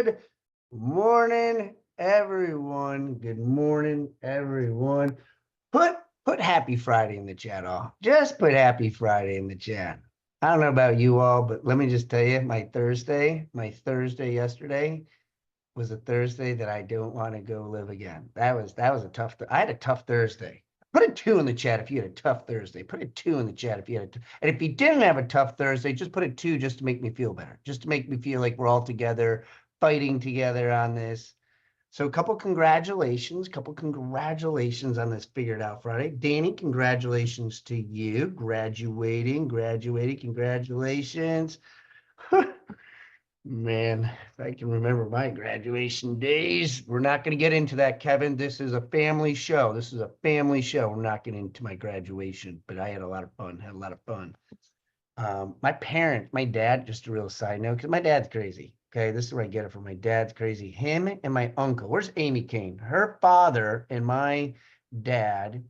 Good morning, everyone. Good morning, everyone. Put happy Friday in the chat, all. Just put happy Friday in the chat. I don't know about you all, but let me just tell you, my Thursday yesterday was a Thursday that I don't want to go live again. That was a tough. I had a tough Thursday. Put a 2 in the chat if you had a tough Thursday. Put a 2 in the chat if you had and if you didn't have a tough Thursday, just put a 2 just to make me feel better. Just to make me feel like we're all together, fighting together on this. So a couple congratulations on this Figured Out Friday. Danny, congratulations to you. Graduating, congratulations. Man, if I can remember my graduation days. We're not going to get into that, Kevin. This is a family show. We're not getting into my graduation, but I had a lot of fun. My dad, just a real side note, because my dad's crazy. Okay, this is where I get it from. My dad's crazy. Him and my uncle. Where's Amy Kane? Her father and my dad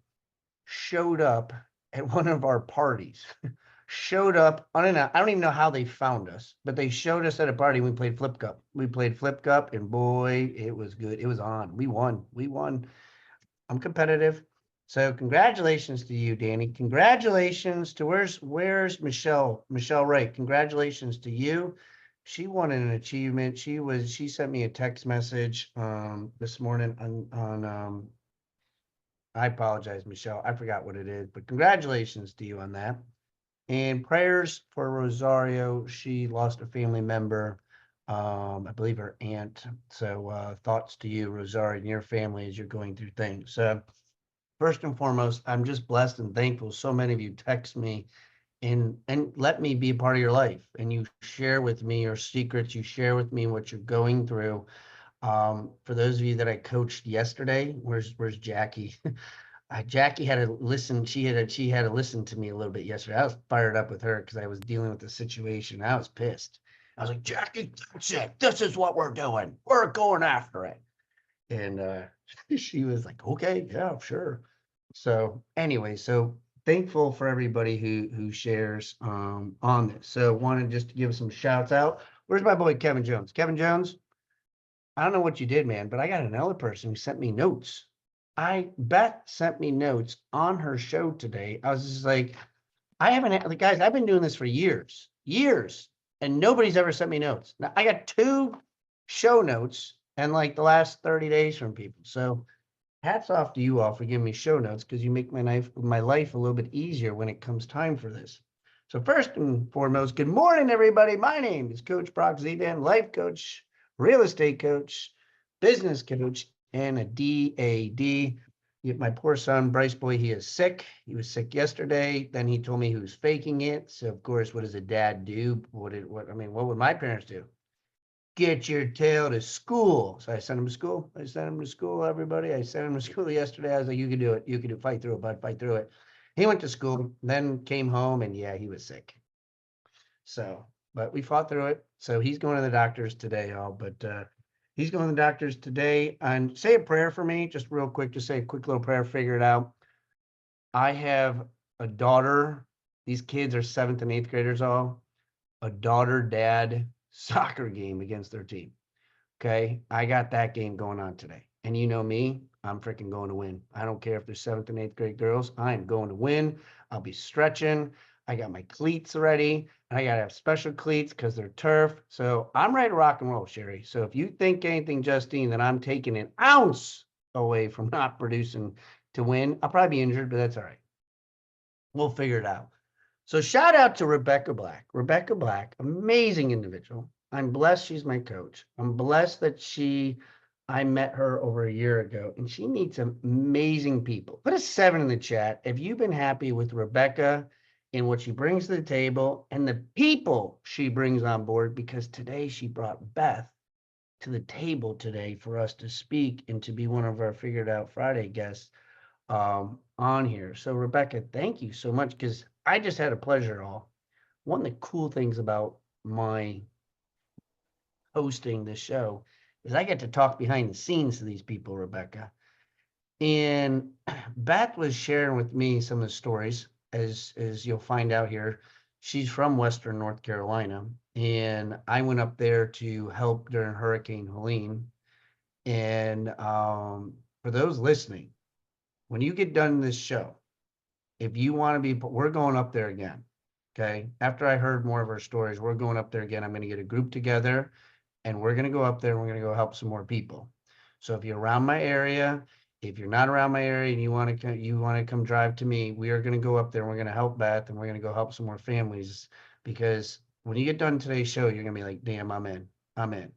showed up at one of our parties. Showed up. I don't even know how they found us, but they showed us at a party. We played Flip Cup. And boy, it was good. It was on. We won. I'm competitive. So congratulations to you, Danny. Congratulations to where's Michelle? Michelle Wright. Congratulations to you. She won an achievement. She sent me a text message this morning on I apologize, Michelle. I forgot what it is, but congratulations to you on that. And prayers for Rosario. She lost a family member, I believe her aunt. So thoughts to you, Rosario, and your family as you're going through things. First and foremost, I'm just blessed and thankful. So many of you text me and let me be a part of your life. And you share with me your secrets. You share with me what you're going through. For those of you that I coached yesterday, where's Jackie? Jackie had to listen. She had to listen to me a little bit yesterday. I was fired up with her because I was dealing with the situation. I was pissed. I was like, Jackie, that's it. This is what we're doing. We're going after it. And she was like, okay, yeah, sure. So anyway, so thankful for everybody who shares on this. So wanted just to give some shouts out. Where's my boy Kevin Jones? Kevin Jones, I don't know what you did, man, but I got another person who sent me notes. Beth sent me notes on her show today. I was just like, I haven't had, like, guys, I've been doing this for years, and nobody's ever sent me notes. Now I got 2 show notes and like the last 30 days from people. So hats off to you all for giving me show notes because you make my life a little bit easier when it comes time for this. So first and foremost, good morning, everybody. My name is Coach Brock Zevan, life coach, real estate coach, business coach, and a DAD. My poor son, Bryce Boy, he is sick. He was sick yesterday. Then he told me he was faking it. So of course, what does a dad do? What would my parents do? Get your tail to school. So I sent him to school. Everybody. I sent him to school yesterday. I was like, you can do it. You can do it. Fight through it, bud. Fight through it. He went to school, then came home, and yeah, he was sick. So, but we fought through it. So he's going to the doctors today, y'all. But he's going to the doctors today. And say a prayer for me, just real quick. Just say a quick little prayer, figure it out. I have a daughter. These kids are 7th and 8th graders all. A daughter-dad soccer game against their team. Okay, I got that game going on today. And you know me, I'm freaking going to win. I don't care if they're 7th and 8th grade girls. I'm going to win. I'll be stretching. I got my cleats ready. I got to have special cleats because they're turf. So I'm ready to rock and roll, Sherry. So if you think anything, Justine, that I'm taking an ounce away from not producing to win, I'll probably be injured, but that's all right. We'll figure it out. So shout out to Rebecca Black. Rebecca Black, amazing individual. I'm blessed she's my coach. I'm blessed that I met her over a year ago, and she meets amazing people. Put a 7 in the chat if you've been happy with Rebecca and what she brings to the table and the people she brings on board, because today she brought Beth to the table today for us to speak and to be one of our Figured Out Friday guests on here. So Rebecca, thank you so much, because I just had a pleasure. One of the cool things about my hosting this show is I get to talk behind the scenes to these people, Rebecca. And Beth was sharing with me some of the stories, as you'll find out here. she's from Western North Carolina, and I went up there to help during Hurricane Helene. And for those listening, when you get done this show, if you want to be, we're going up there again. Okay. After I heard more of her stories, we're going up there again. I'm going to get a group together and we're going to go up there and we're going to go help some more people. So if you're around my area, if you're not around my area and you want to come drive to me, we are going to go up there and we're going to help Beth and we're going to go help some more families, because when you get done today's show, you're going to be like, damn, I'm in. I'm in.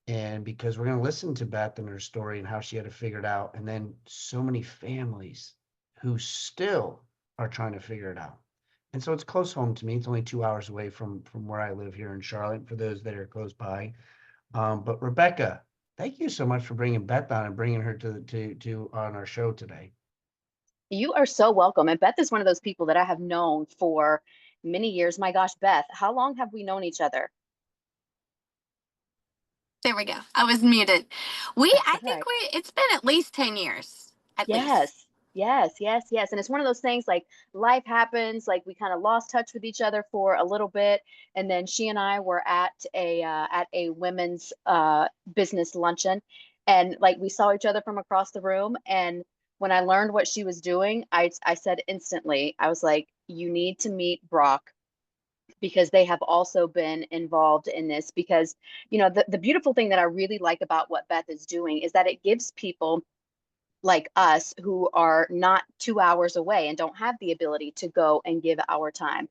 And because we're going to listen to Beth and her story and how she had to figure it out. And then so many families who still are trying to figure it out. And so it's close home to me. It's only 2 hours away from where I live here in Charlotte, for those that are close by. But Rebecca, thank you so much for bringing Beth on and bringing her to on our show today. You are so welcome. And Beth is one of those people that I have known for many years. My gosh, Beth, how long have we known each other? There we go. I was muted. I Right. think it's been at least 10 years, at least. Yes. And it's one of those things, like, life happens, like we kind of lost touch with each other for a little bit. And then she and I were at a women's business luncheon, and like we saw each other from across the room. And when I learned what she was doing, I said instantly, I was like, you need to meet Brock, because they have also been involved in this. Because, the beautiful thing that I really like about what Beth is doing is that it gives people like us, who are not 2 hours away and don't have the ability to go and give our time,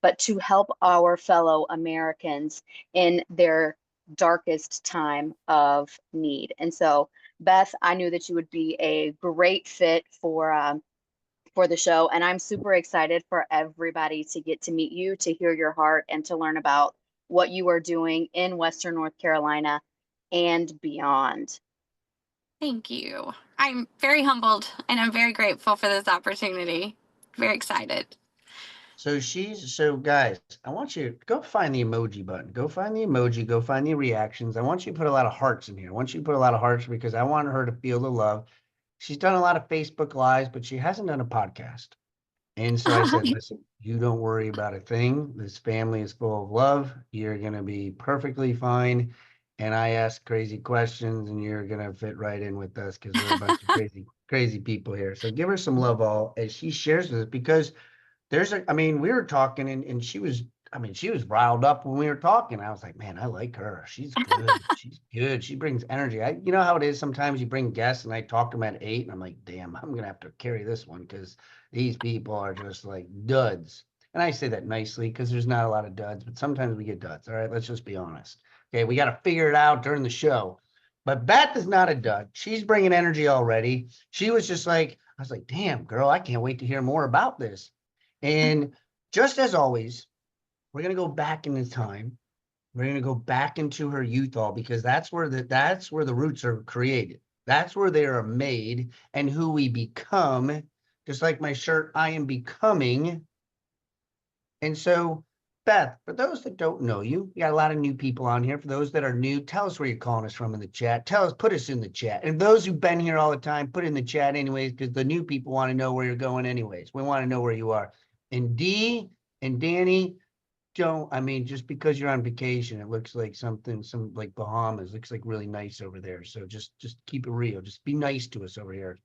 but to help our fellow Americans in their darkest time of need. And so, Beth, I knew that you would be a great fit for the show. And I'm super excited for everybody to get to meet you, to hear your heart, and to learn about what you are doing in Western North Carolina and beyond. Thank you. I'm very humbled and I'm very grateful for this opportunity. Very excited. So guys, I want you to go find the emoji button. Go find the emoji, go find the reactions. I want you to put a lot of hearts in here. I want you to put a lot of hearts because I want her to feel the love. She's done a lot of Facebook Lives, but she hasn't done a podcast. And so I said, listen, you don't worry about a thing. This family is full of love. You're going to be perfectly fine. And I ask crazy questions and you're going to fit right in with us because we're a bunch of crazy people here. So give her some love all as she shares this, because we were talking and she was, she was riled up when we were talking. I was like, man, I like her. She's good. She's good. She brings energy. You know how it is. Sometimes you bring guests and I talk to them at 8 and I'm like, damn, I'm going to have to carry this one because these people are just like duds. And I say that nicely because there's not a lot of duds, but sometimes we get duds. All right, let's just be honest. Okay, we got to figure it out during the show. But Beth is not a dud. She's bringing energy already. She was just like, I was like, damn, girl, I can't wait to hear more about this. And just as always, we're going to go back into time. We're going to go back into her youth all, because that's where the roots are created. That's where they are made and who we become. Just like my shirt, I am becoming. And so, Beth, for those that don't know you, you got a lot of new people on here. For those that are new, tell us where you're calling us from in the chat. Put us in the chat. And those who've been here all the time, put in the chat anyways, because the new people want to know where you're going anyways. We want to know where you are. And Dee and Danny, just because you're on vacation, it looks like some like Bahamas, looks like really nice over there. So just keep it real. Just be nice to us over here.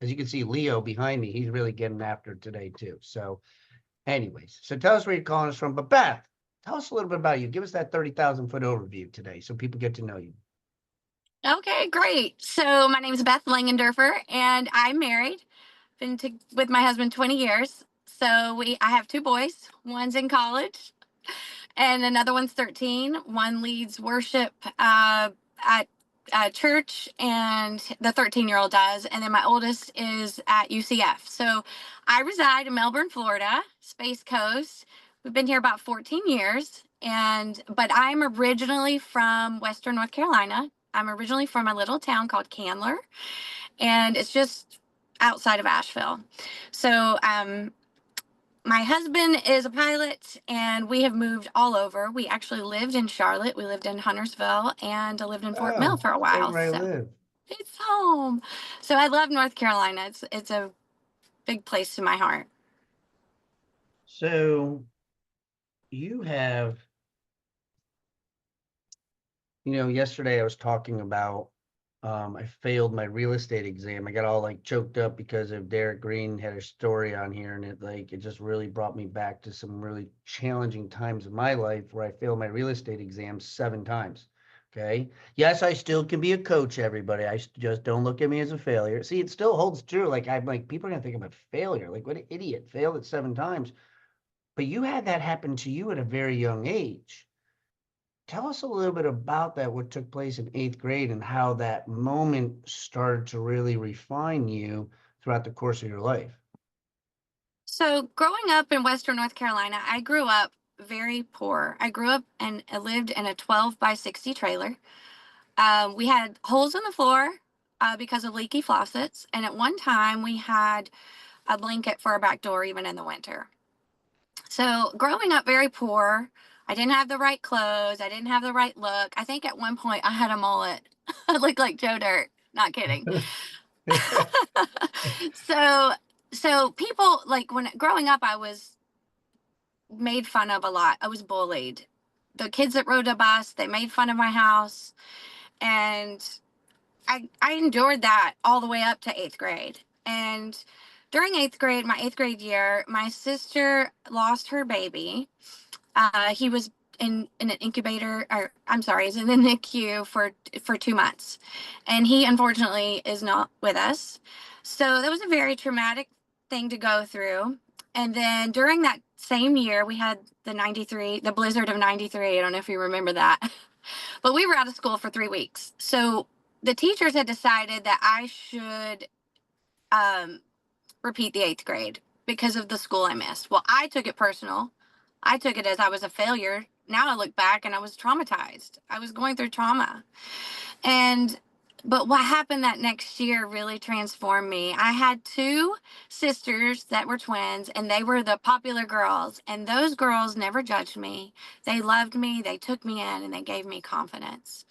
As you can see, Leo behind me, he's really getting after it today too. So anyways, so tell us where you're calling us from. But Beth, tell us a little bit about you. Give us that 30,000-foot overview today so people get to know you. Okay, great. So my name is Beth Langenderfer and I'm married. Been with my husband 20 years. So I have two boys. One's in college and another one's 13. One leads worship at church, and the 13-year-old does. And then my oldest is at UCF. So I reside in Melbourne, Florida, Space Coast. We've been here about 14 years. But I'm originally from Western North Carolina. I'm originally from a little town called Candler, and it's just outside of Asheville. So my husband is a pilot, and we have moved all over. We actually lived in Charlotte. We lived in Huntersville and lived in Fort Mill for a while. Where I live. It's home. So I love North Carolina. It's a big place in my heart. So you have, yesterday I was talking about, I failed my real estate exam. I got all like choked up because of Derek Green had a story on here, and it just really brought me back to some really challenging times of my life where I failed my real estate exam 7 times. Okay. Yes, I still can be a coach, everybody. Just don't look at me as a failure. See, it still holds true. Like, I'm like, people are gonna think I'm a failure. Like, what an idiot, failed it 7 times. But you had that happen to you at a very young age. Tell us a little bit about that, what took place in 8th grade and how that moment started to really refine you throughout the course of your life. So, growing up in Western North Carolina, I grew up very poor. I grew up and I lived in a 12 by 60 trailer. We had holes in the floor because of leaky faucets. And at one time, we had a blanket for our back door, even in the winter. So, growing up very poor, I didn't have the right clothes. I didn't have the right look. I think at one point I had a mullet. I looked like Joe Dirt. Not kidding. so, so people like when growing up, I was made fun of a lot. I was bullied. The kids that rode the bus, they made fun of my house. And I endured that all the way up to 8th grade. And during 8th grade, my 8th grade year, my sister lost her baby. He was in an incubator, or I'm sorry, he's in the NICU for 2 months, and he unfortunately is not with us. So that was a very traumatic thing to go through. And then during that same year, we had the blizzard of '93. I don't know if you remember that, but we were out of school for 3 weeks. So the teachers had decided that I should um, repeat the 8th grade because of the school I missed. Well, I took it personal. I took it as I was a failure. Now I look back and I was traumatized. I was going through trauma. And but what happened that next year really transformed me. I had 2 sisters that were twins, and they were the popular girls. And those girls never judged me. They loved me, they took me in, and they gave me confidence.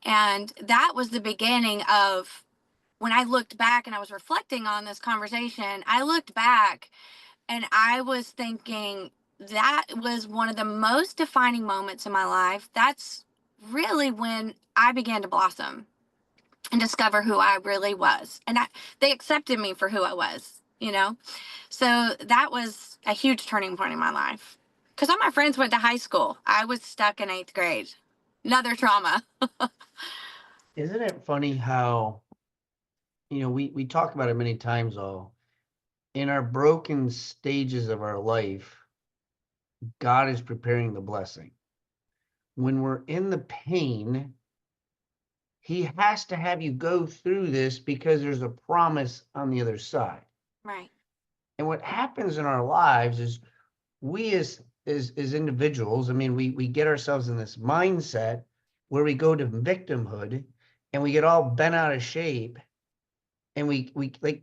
And that was the beginning of when I looked back and I was reflecting on this conversation. I looked back and I was thinking that was one of the most defining moments in my life. That's really when I began to blossom and discover who I really was. And they accepted me for who I was. So that was a huge turning point in my life. Because all my friends went to high school. I was stuck in 8th grade. Another trauma. Isn't it funny how, we talk about it many times, all in our broken stages of our life, God is preparing the blessing. When we're in the pain, he has to have you go through this because there's a promise on the other side. Right. And what happens in our lives is we as individuals, I mean, we get ourselves in this mindset where we go to victimhood and we get all bent out of shape, and we like,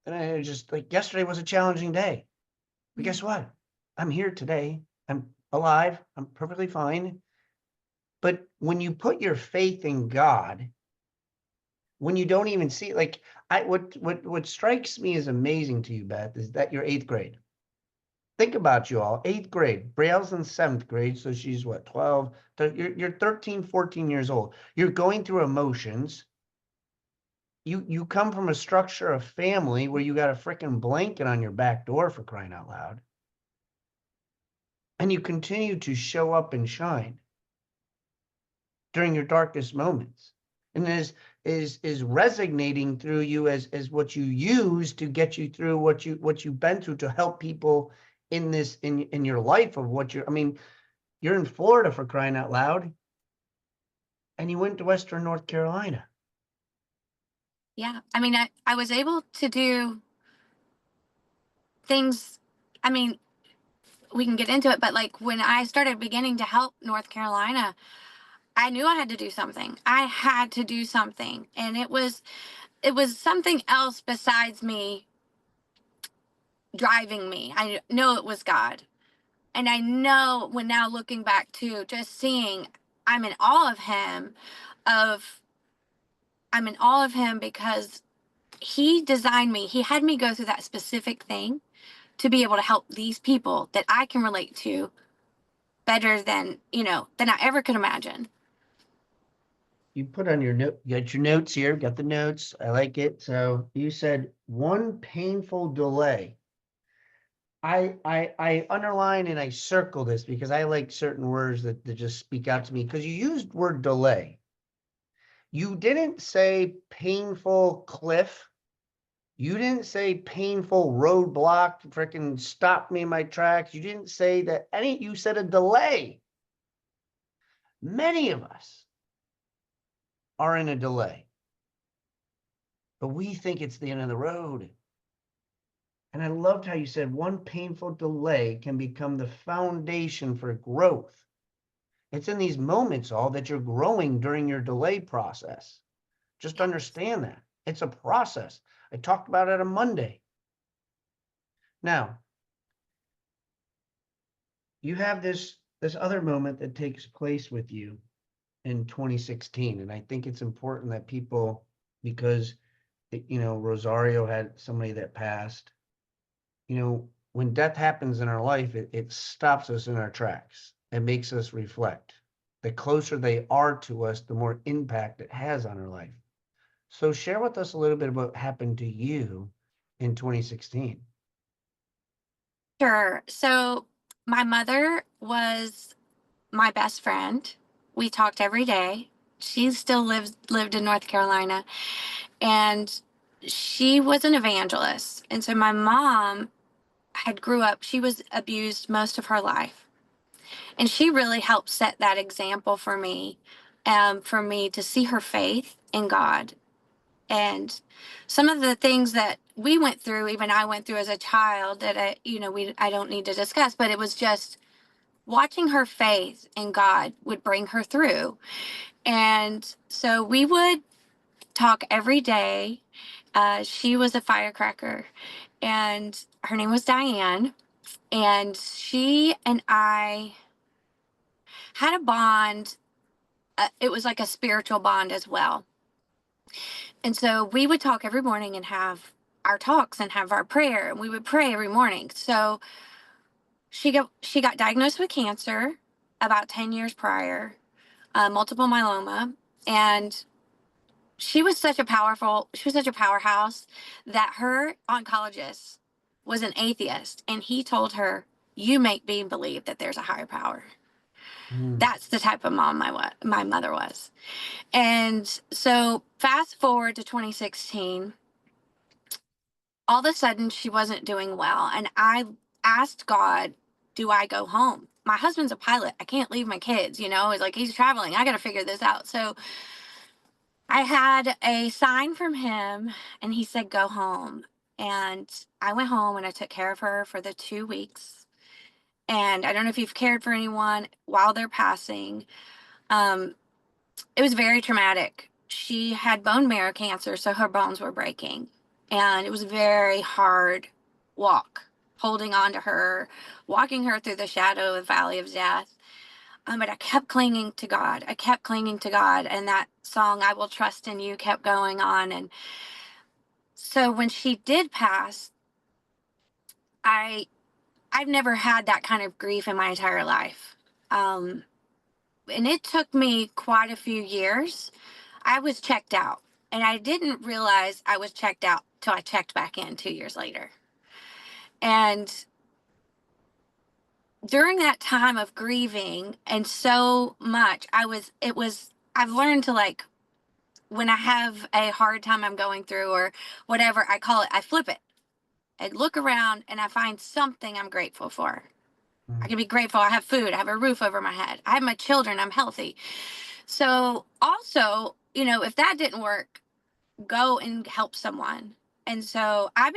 and I just like, yesterday was a challenging day. But guess what? I'm here today. I'm alive. I'm perfectly fine. But when you put your faith in God, when you don't even see, like, what strikes me as amazing to you, Beth, is that you're 8th grade. Think about you all, 8th grade. Braille's in 7th grade, so she's what, 12? You're 13, 14 years old. You're going through emotions. You come from a structure of family where you got a freaking blanket on your back door, for crying out loud. And you continue to show up and shine during your darkest moments. And is resonating through you as what you use to get you through what you've been through to help people in this in your life of what I mean, you're in Florida, for crying out loud, and you went to Western North Carolina. Yeah. I mean, I was able to do things. I mean, we can get into it, but like when I started beginning to help North Carolina, I knew I had to do something. I had to do something. And it was something else besides me driving me. I know it was God. And I know when now looking back to just seeing I'm in awe of him of I'm in awe of him because he designed me. He had me go through that specific thing to be able to help these people that I can relate to better than, than I ever could imagine. You put on your note, you got your notes here, got the notes. I like it. So you said one painful delay. I underline and I circle this because I like certain words that just speak out to me, because you used word delay. You didn't say painful cliff. You didn't say painful roadblock, freaking stopped me in my tracks. You didn't say that you said a delay. Many of us are in a delay, but we think it's the end of the road. And I loved how you said one painful delay can become the foundation for growth. It's in these moments, all that you're growing during your delay process. Just understand that it's a process. I talked about it on Monday. Now, you have this other moment that takes place with you in 2016, and I think it's important that people, because Rosario had somebody that passed. When death happens in our life, it stops us in our tracks. It makes us reflect. The closer they are to us, the more impact it has on our life. So share with us a little bit about what happened to you in 2016. Sure. So my mother was my best friend. We talked every day. She still lived in North Carolina, and she was an evangelist. And so my mom grew up, she was abused most of her life. And she really helped set that example for me to see her faith in God. And some of the things that we went through, even I went through as a child, that I don't need to discuss, but it was just watching her faith in God would bring her through. And so we would talk every day. She was a firecracker, and her name was Diane. And she and I had a bond. It was like a spiritual bond as well. And so we would talk every morning and have our talks and have our prayer, and we would pray every morning. So she got diagnosed with cancer about 10 years prior, multiple myeloma, and she was such a powerhouse that her oncologist was an atheist, and he told her, "You make me believe that there's a higher power." Mm. That's the type of mom my mother was. And so fast forward to 2016, all of a sudden she wasn't doing well. And I asked God, do I go home? My husband's a pilot. I can't leave my kids, It's like, he's traveling. I got to figure this out. So I had a sign from him, and he said, go home. And I went home and I took care of her for the 2 weeks. And I don't know if you've cared for anyone while they're passing. Um, it was very traumatic. She had bone marrow cancer, so her bones were breaking. And it was a very hard walk, holding on to her, walking her through the shadow of the valley of death. But I kept clinging to God. I kept clinging to God. And that song, I Will Trust in You, kept going on. And so when she did pass, I've never had that kind of grief in my entire life. And it took me quite a few years. I was checked out, and I didn't realize I was checked out till I checked back in 2 years later. And during that time of grieving and so much, I've learned to, like, when I have a hard time I'm going through or whatever, I flip it. I look around and I find something I'm grateful for. I can be grateful I have food, I have a roof over my head, I have my children, I'm healthy. So also, if that didn't work, go and help someone. And so I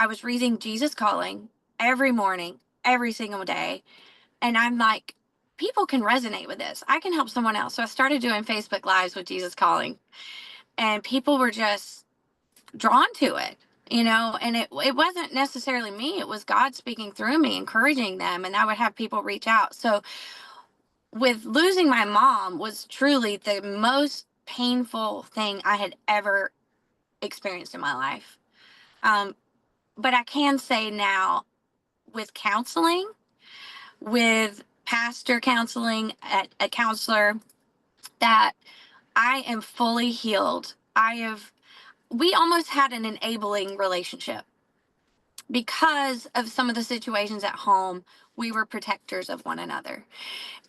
was reading Jesus Calling every morning, every single day. And I'm like, people can resonate with this. I can help someone else. So I started doing Facebook Lives with Jesus Calling, and people were just drawn to it. And it wasn't necessarily me, it was God speaking through me, encouraging them, and I would have people reach out. So with losing my mom was truly the most painful thing I had ever experienced in my life. But I can say now, with counseling, with pastor counseling, at a counselor, that I am fully healed. We almost had an enabling relationship because of some of the situations at home. We were protectors of one another.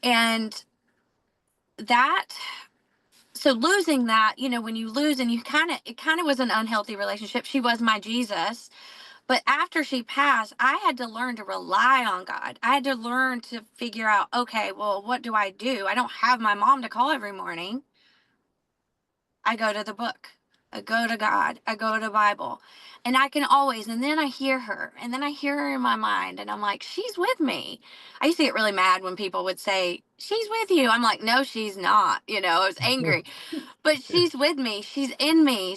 And that, so losing that, when you lose and it kind of was an unhealthy relationship. She was my Jesus. But after she passed, I had to learn to rely on God. I had to learn to figure out, okay, well, what do? I don't have my mom to call every morning. I go to the book. I go to God. I go to Bible. And I can always, and then I hear her, and then I hear her in my mind, and I'm like, she's with me. I used to get really mad when people would say, she's with you. I'm like, no, she's not. I was angry, but she's with me. She's in me.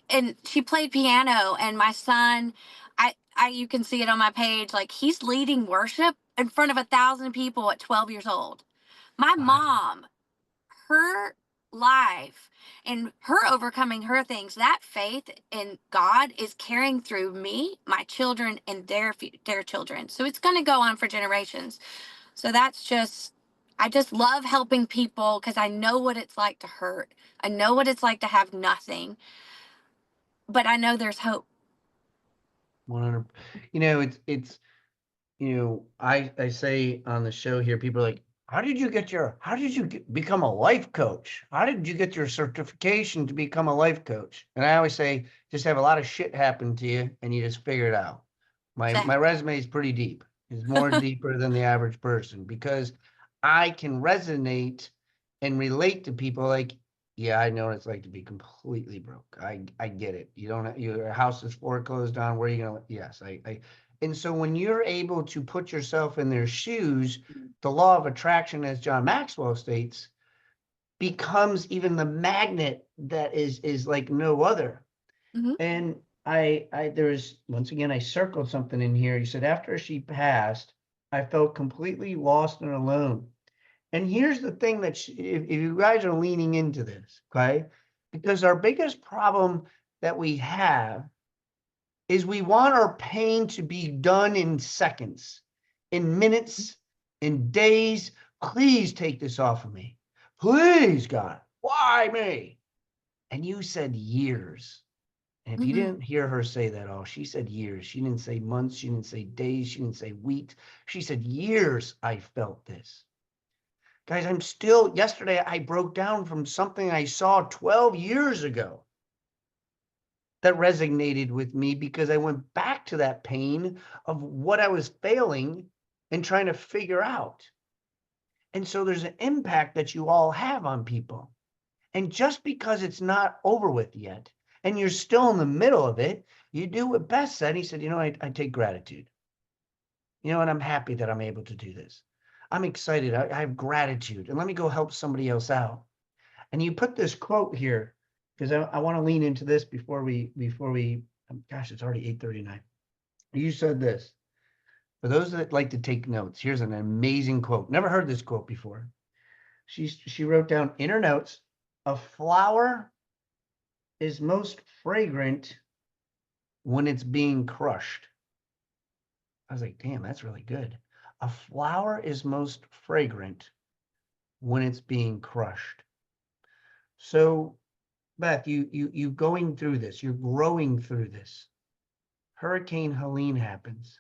And she played piano, and my son, you can see it on my page, like he's leading worship in front of 1,000 people at 12 years old. My Wow. mom, her life and her overcoming her things, that faith in God is carrying through me, my children, and their children. So it's going to go on for generations. So I just love helping people because I know what it's like to hurt. I know what it's like to have nothing, but I know there's hope. 100. It's I say on the show here, people are like, how did you become a life coach? How did you get your certification to become a life coach? And I always say, just have a lot of shit happen to you and you just figure it out. My resume is pretty deep. It's more deeper than the average person, because I can resonate and relate to people like, yeah, I know what it's like to be completely broke. I get it. Your house is foreclosed on. Where are you going to, yes, and so when you're able to put yourself in their shoes, the law of attraction, as John Maxwell states, becomes even the magnet that is like no other. Mm-hmm. And there's, once again, I circled something in here. You said, after she passed, I felt completely lost and alone. And here's the thing that if you guys are leaning into this, okay, because our biggest problem that we have is we want our pain to be done in seconds, in minutes, in days. Please take this off of me. Please, God. Why me? And you said years. And if you didn't hear her say that, she said years. She didn't say months. She didn't say days. She didn't say weeks. She said years. I felt this. Guys, yesterday I broke down from something I saw 12 years ago that resonated with me, because I went back to that pain of what I was failing and trying to figure out. And so there's an impact that you all have on people. And just because it's not over with yet, and you're still in the middle of it, you do what Beth said. He said, I take gratitude. And I'm happy that I'm able to do this. I'm excited. I have gratitude. And let me go help somebody else out. And you put this quote here, because I want to lean into this before we, gosh, it's already 8:39. You said this. For those that like to take notes, here's an amazing quote. Never heard this quote before. She wrote down in her notes, a flower is most fragrant when it's being crushed. I was like, damn, that's really good. A flower is most fragrant when it's being crushed. So, Beth, you going through this, you're growing through this. Hurricane Helene happens.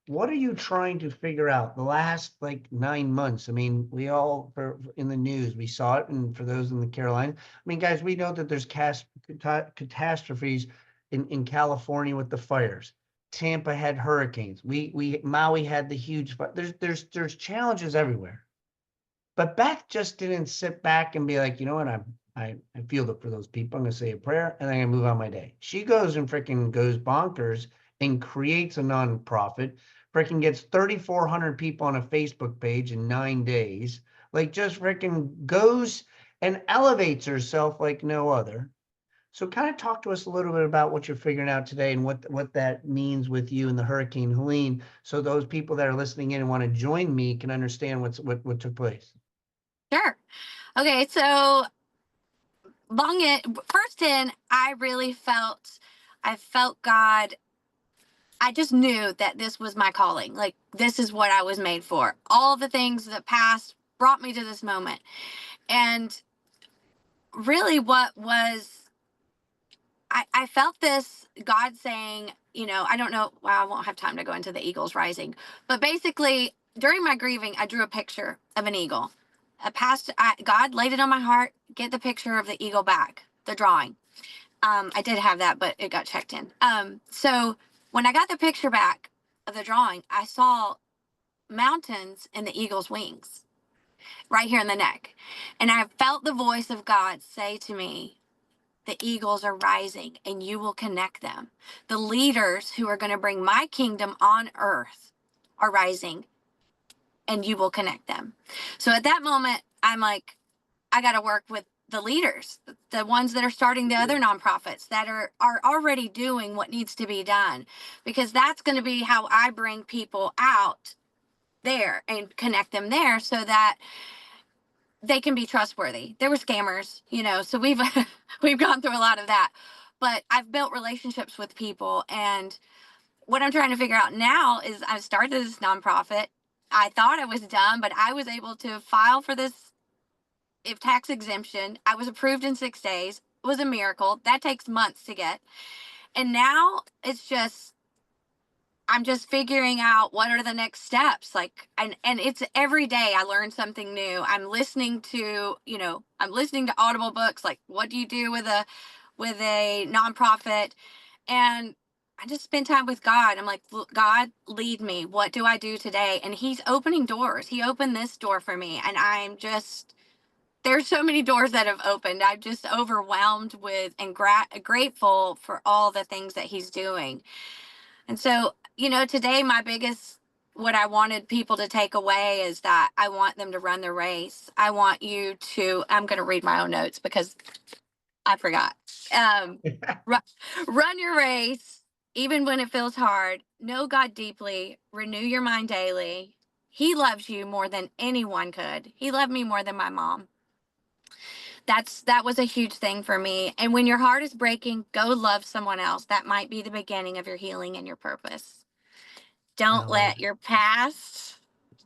What are you trying to figure out the last 9 months? I mean, we all in the news, we saw it. And for those in the Carolinas, I mean, guys, we know that there's catastrophes in California with the fires. Tampa had hurricanes. Maui had the huge fire. There's challenges everywhere. But Beth just didn't sit back and be like, you know what, I feel it for those people. I'm going to say a prayer and I'm going to move on my day. She goes bonkers and creates a nonprofit, freaking gets 3,400 people on a Facebook page in 9 days, just freaking goes and elevates herself like no other. So kind of talk to us a little bit about what you're figuring out today and what that means with you and the Hurricane Helene, so those people that are listening in and want to join me can understand what took place. Sure. Okay, so first I felt God. I just knew that this was my calling. Like, this is what I was made for. All the things that passed brought me to this moment. And really, what was, I felt this God saying, I don't know. Well, I won't have time to go into the eagles rising, but basically, during my grieving, I drew a picture of an eagle. God laid it on my heart. Get the picture of the eagle back, the drawing. I did have that, but it got checked in. So when I got the picture back of the drawing, I saw mountains in the eagle's wings right here in the neck. And I felt the voice of God say to me, the eagles are rising and you will connect them. The leaders who are going to bring my kingdom on earth are rising and you will connect them. So at that moment, I'm like, I got to work with the leaders, the ones that are starting the other nonprofits that are already doing what needs to be done, because that's going to be how I bring people out there and connect them there so that they can be trustworthy. There were scammers, so we've we've gone through a lot of that, but I've built relationships with people. And what I'm trying to figure out now is I've started this nonprofit. I thought I was done, but I was able to file for this if tax exemption. I was approved in 6 days. It was a miracle. That takes months to get. And now it's just, I'm just figuring out what are the next steps. Like, and it's every day I learn something new. I'm listening to, I'm listening to Audible books. Like, what do you do with a nonprofit? And I just spend time with God. I'm like, God, lead me. What do I do today? And he's opening doors. He opened this door for me. And I'm just, there's so many doors that have opened. I'm just overwhelmed with and grateful for all the things that he's doing. And so, today my biggest, what I wanted people to take away is that I want them to run the race. I want you to, I'm going to read my own notes because I forgot. Run your race, even when it feels hard. Know God deeply. Renew your mind daily. He loves you more than anyone could. He loved me more than my mom. That was a huge thing for me. And when your heart is breaking, go love someone else. That might be the beginning of your healing and your purpose. Don't let your past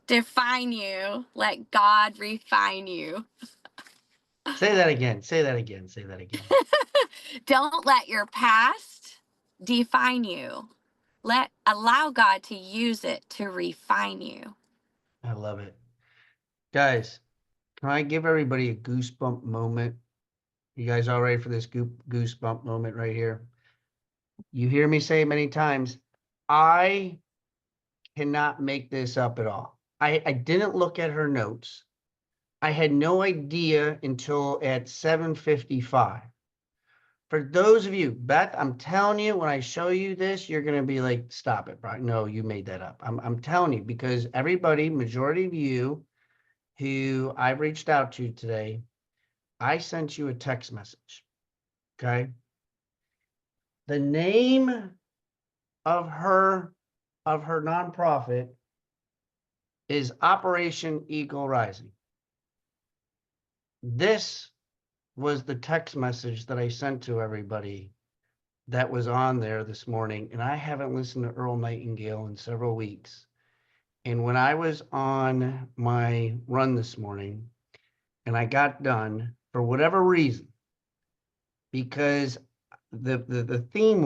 define you. Let God refine you. Say that again. Say that again. Say that again. Don't let your past define you. Allow God to use it to refine you. I love it. Guys, can I give everybody a goosebump moment? You guys all ready for this goosebump moment right here? You hear me say it many times. I cannot make this up at all. I didn't look at her notes. I had no idea until at 7:55. For those of you, Beth, I'm telling you, when I show you this, you're going to be like, stop it, Brian. No, you made that up. I'm telling you, because everybody, majority of you who I've reached out to today, I sent you a text message. Okay. The name of her nonprofit is Operation Eagle Rising. This was the text message that I sent to everybody that was on there this morning. And I haven't listened to Earl Nightingale in several weeks. And when I was on my run this morning and I got done, for whatever reason, because the theme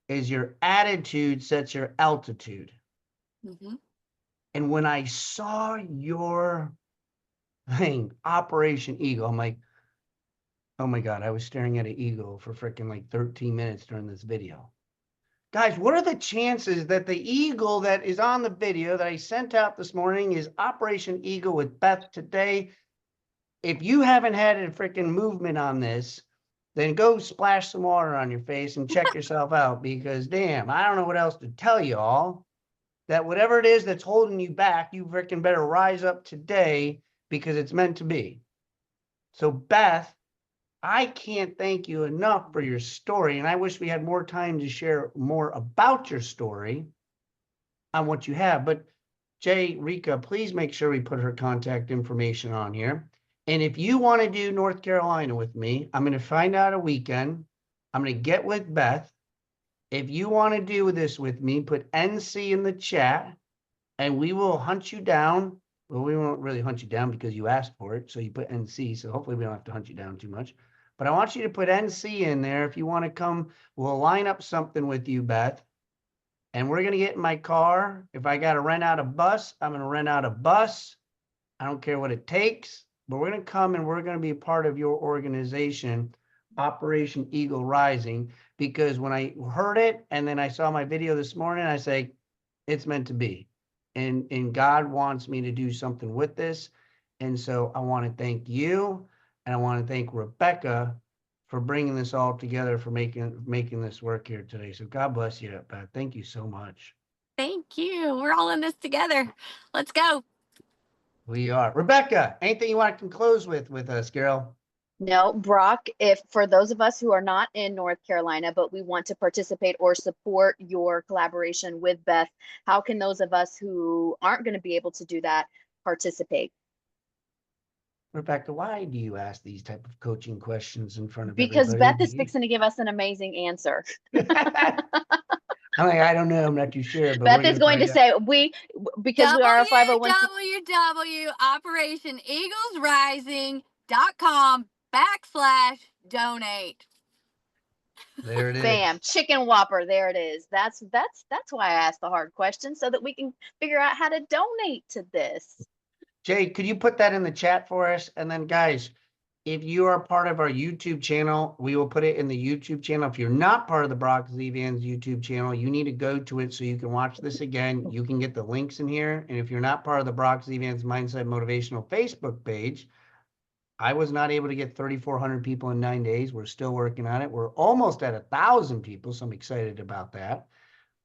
is your attitude sets your altitude. Mm-hmm. And when I saw your thing, Operation Eagle, I'm like, oh my God, I was staring at an eagle for freaking like 13 minutes during this video. Guys, what are the chances that the eagle that is on the video that I sent out this morning is Operation Eagle with Beth today? If you haven't had a freaking movement on this, then go splash some water on your face and check yourself out, because damn, I don't know what else to tell you all. That whatever it is that's holding you back, you freaking better rise up today, because it's meant to be. So Beth, I can't thank you enough for your story. And I wish we had more time to share more about your story on what you have. But Jay, Rika, please make sure we put her contact information on here. And if you want to do North Carolina with me, I'm going to find out a weekend. I'm going to get with Beth If you want to do this with me, put NC in the chat and we will hunt you down. Well, we won't really hunt you down because you asked for it. So you put NC. So hopefully we don't have to hunt you down too much. But I want you to put NC in there. If you want to come, we'll line up something with you, Beth. And we're going to get in my car. If I got to rent out a bus, I'm going to rent out a bus. I don't care what it takes, but we're going to come and we're going to be a part of your organization, Operation Eagle Rising, because when I heard it and then I saw my video this morning, I say, it's meant to be. And God wants me to do something with this. And so I want to thank you and I want to thank Rebecca for bringing this all together, for making this work here today. So God bless you, Beth. Thank you so much. Thank you. We're all in this together. Let's go. We are. Rebecca, anything you want to close with us, girl? No, Brock, if for those of us who are not in North Carolina, but we want to participate or support your collaboration with Beth, how can those of us who aren't going to be able to do that participate? Rebecca, why do you ask these type of coaching questions in front of Because everybody? Beth is fixing to give us an amazing answer. I'm like, I don't know. I'm not too sure. But Beth is going to say because we are a 501c. www.operationeaglesrising.com/donate. There it is. Bam, chicken whopper. There it is. That's why I asked the hard question, so that we can figure out how to donate to this. Jay, could you put that in the chat for us? And then guys, if you are part of our YouTube channel, we will put it in the YouTube channel. If you're not part of the Brock Zevan's YouTube channel, you need to go to it so you can watch this again. You can get the links in here. And if you're not part of the Brock Zevan's Mindset Motivational Facebook page, I was not able to get 3,400 people in 9 days. We're still working on it. We're almost at 1,000 people, so I'm excited about that.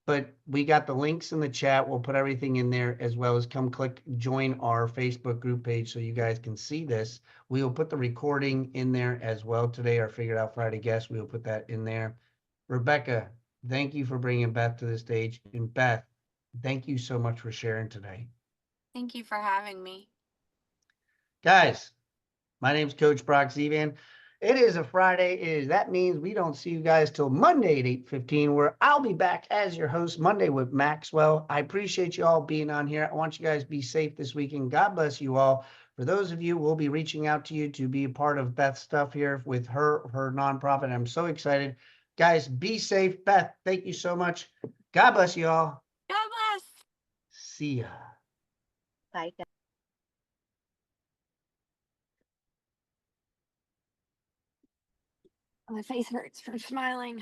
But we got the links in the chat. We'll put everything in there, as well as come click join our Facebook group page so you guys can see this. We will put the recording in there as well today. Our Figured Out Friday guest, we will put that in there. Rebecca, thank you for bringing Beth to the stage. And Beth, thank you so much for sharing today. Thank you for having me. Guys, my name's Coach Brock Zevan. It is a Friday. That means we don't see you guys till Monday at 8:15, where I'll be back as your host Monday with Maxwell. I appreciate you all being on here. I want you guys to be safe this weekend. God bless you all. For those of you, we'll be reaching out to you to be a part of Beth's stuff here with her nonprofit. I'm so excited. Guys, be safe. Beth, thank you so much. God bless you all. God bless. See ya. Bye, guys. My face hurts from smiling.